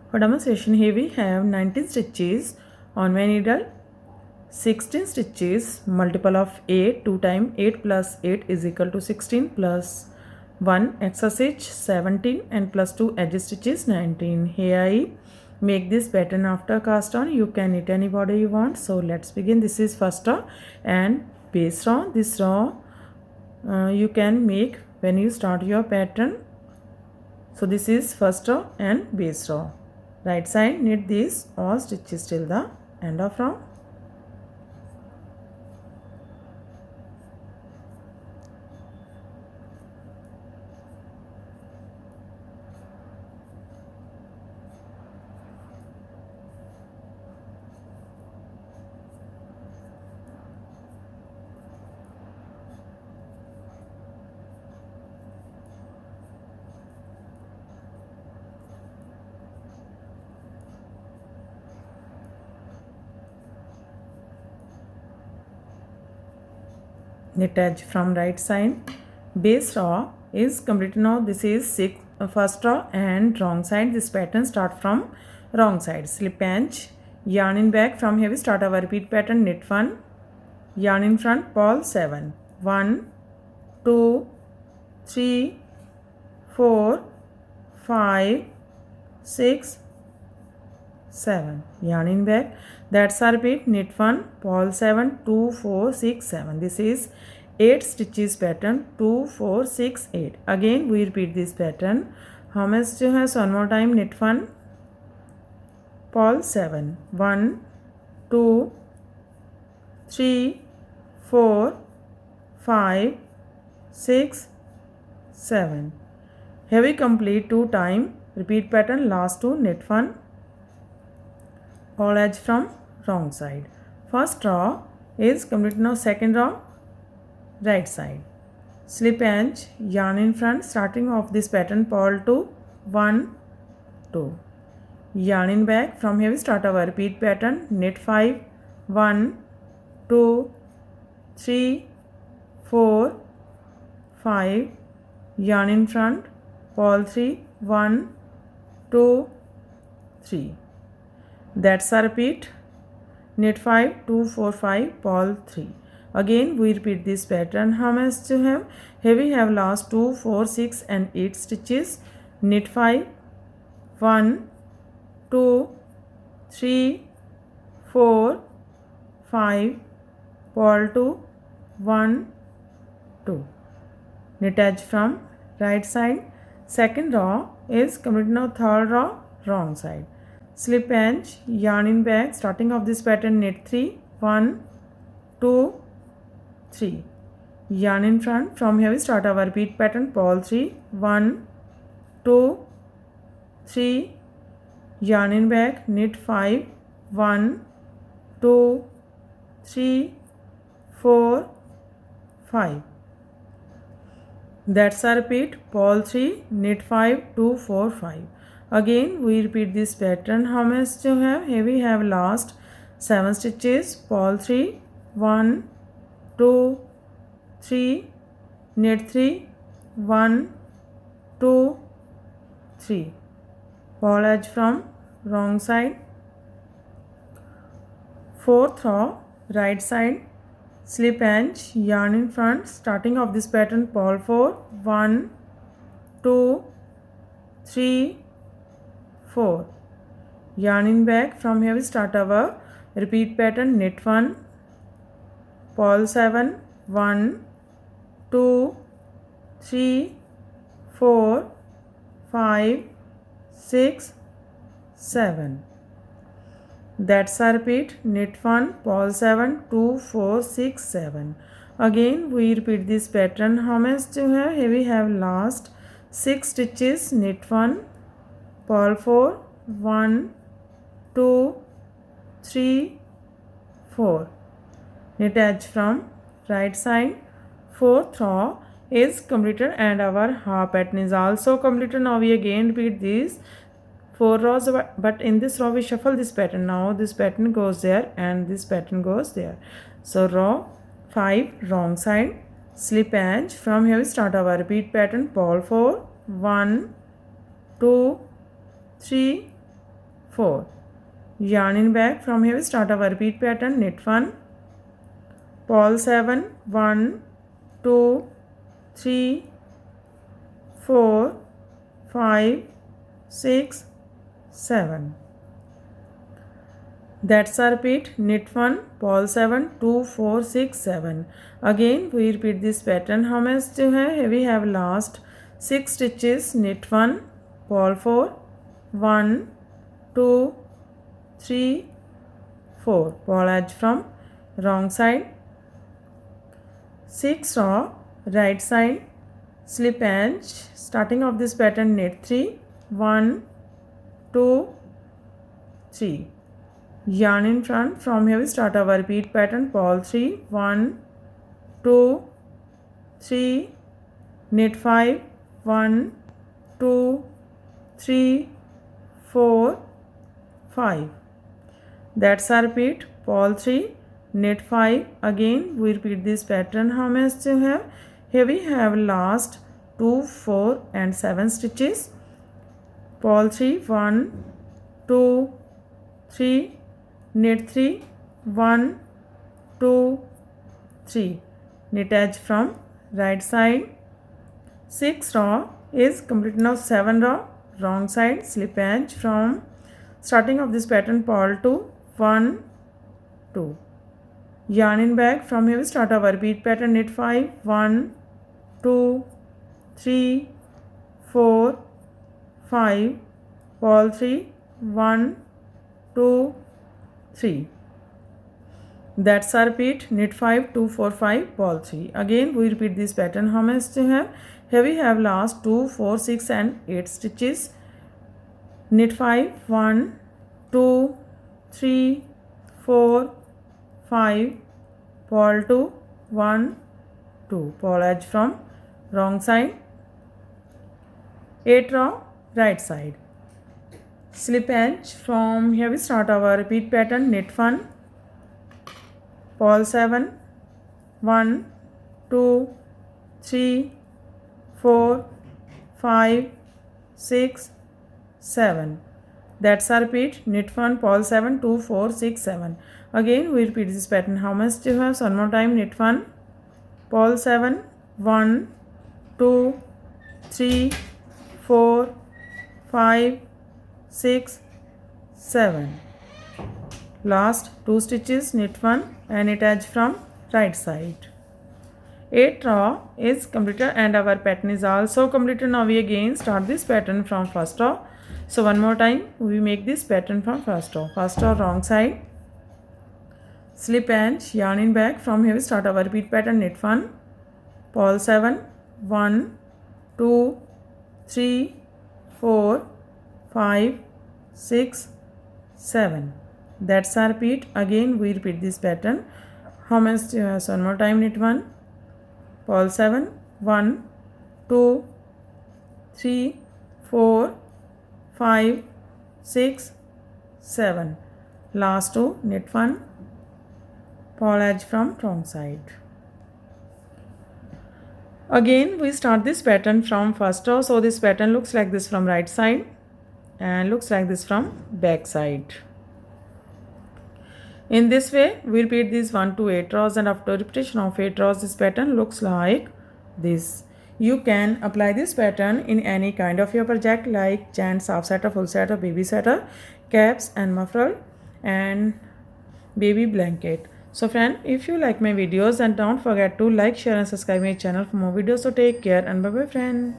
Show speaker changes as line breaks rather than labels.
For demonstration, here we have 19 stitches on my needle, 16 stitches, multiple of 8, 2 times 8 plus 8 is equal to 16 plus 1 extra stitch 17 and plus 2 edge stitches 19. Here I make this pattern after cast on. You can knit any border you want. So let's begin. This is first row and base row. This row you can make when you start your pattern. So this is first row and base row. Right side, knit these all stitches till the end of row. Knit edge from right side. Base row is completed now. This is first row and wrong side. This pattern start from wrong side. Slip edge, yarn in back. From here we start our repeat pattern. Knit 1, yarn in front, purl 7. 1, 2, 3, 4, 5, 6, 7. Yarn in back. That's our repeat. Knit 1, purl 7, 2, 4, 6, 7. This is 8 stitches pattern. 2, 4, 6, 8. Again we repeat this pattern. How much you have? One more time. Knit 1, purl 7. 1, 2, 3, 4, 5, 6, 7. Here we complete 2 times. Repeat pattern. Last 2. Knit 1. All edge from wrong side. First row is complete now. Second row, right side. Slip edge, yarn in front, starting of this pattern, purl 2, 1, 2. Yarn in back. From here we start our repeat pattern. Knit 5, 1, 2, 3, 4, 5. Yarn in front, purl 3, 1, 2, 3. That's a repeat. Knit 5, 2, 4, 5, purl 3. Again we repeat this pattern. How much to have? Here we have last 2, 4, 6 and 8 stitches. Knit 5, 1, 2, 3, 4, 5, purl 2, 1, 2. Knit edge from right side. Second row is complete now. Third row, wrong side. Slip edge, yarn in back, starting of this pattern, knit 3, 1, 2, 3. Yarn in front. From here we start our repeat pattern, purl 3, 1, 2, 3. Yarn in back, knit 5, 1, 2, 3, 4, 5. That's a repeat. Purl 3, knit 5, 2, 4, 5. Again we repeat this pattern. How much you have? Here we have last 7 stitches. Purl 3, 1, 2, 3, knit 3, 1, 2, 3. Purl edge from wrong side. Fourth row, right side. Slip edge, yarn in front, starting of this pattern, purl 4, 1, 2, 3, 4. Yarn in back. From here we start our repeat pattern, knit 1, purl 7, 1, 2, 3, 4, 5, 6, 7. That's a repeat. Knit 1, purl 7, 2, 4, 6, 7. Again we repeat this pattern. How much do you have? Here we have last 6 stitches. Knit 1, purl 4, 1, 2, 3, 4. Knit edge from right side. Fourth row is completed and our half pattern is also completed. Now we again repeat these 4 rows, but in this row we shuffle this pattern. Now this pattern goes there and this pattern goes there. So row 5, wrong side. Slip edge. From here we start our repeat pattern, purl 4, 1, 2, 3, 4. Yarn in back. From here we start our repeat pattern. Knit 1, purl 7, 1, 2, 3, 4, 5, 6, 7. That's our repeat. Knit 1, purl 7, 2, 4, 6, 7. Again we repeat this pattern. How much to have? Here we have last 6 stitches. Knit 1, purl 4, 1, 2, 3, 4. Purl edge from wrong side. 6 row right side. Slip edge. Starting of this pattern, knit 3, 1, 2, 3. Yarn in front. From here we start our repeat pattern. Purl 3, 1, 2, 3, knit 5, 1, 2, 3, 4, 5. That's our repeat. Purl 3, knit 5. Again we repeat this pattern. How much you have? Here we have last 2, 4 and 7 stitches. Purl 3, 1, 2, 3, knit 3, 1, 2, 3. Knit edge from right side. 6 row is complete. Now 7 row wrong side. Slip edge from starting of this pattern. Purl 2, 1, 2. Yarn in back. From here we start our repeat pattern. Knit 5, 1, 2, 3, 4, 5. Purl 3, 1, 2, 3. That's our repeat. Knit 5, 2, 4, 5, purl 3. Again we repeat this pattern. How much do you have? Here we have last 2, 4, 6 and 8 stitches. Knit 5, 1, 2, 3, 4, 5, purl 2, 1, 2. Purl edge from wrong side. 8 row right side. Slip edge. From here we start our repeat pattern. Knit 1, purl 7, 1, 2, 3, 4, 5, 6, 7. That's our repeat. Knit 1, purl 7, 2, 4, 6, 7. Again we repeat this pattern. How much do you have? So one more time. Knit 1, purl 7, 1, 2, 3, 4, 5, 6, 7. Last 2 stitches. Knit 1 and knit edge from right side. 8 row is completed and our pattern is also completed. Now we again start this pattern from first row. So one more time we make this pattern from first row. First row wrong side. Slip edge, yarn in back. From here we start our repeat pattern. Knit 1, purl 7, 1, 2, 3, 4, 5, 6, 7. That's our repeat. Again we repeat this pattern. How much? So one more time. Knit 1, purl 7, 1, 2, 3, 4, 5, 6, 7. Last 2. Knit 1, purl edge from wrong side. Again we start this pattern from first row. So this pattern looks like this from right side and looks like this from back side. In this way we repeat these 1 to 8 rows, and after repetition of 8 rows this pattern looks like this. You can apply this pattern in any kind of your project like gents, half sweater, full sweater, baby sweater, caps and muffler and baby blanket. So friend, if you like my videos, then don't forget to like, share and subscribe my channel for more videos. So take care and bye bye friend.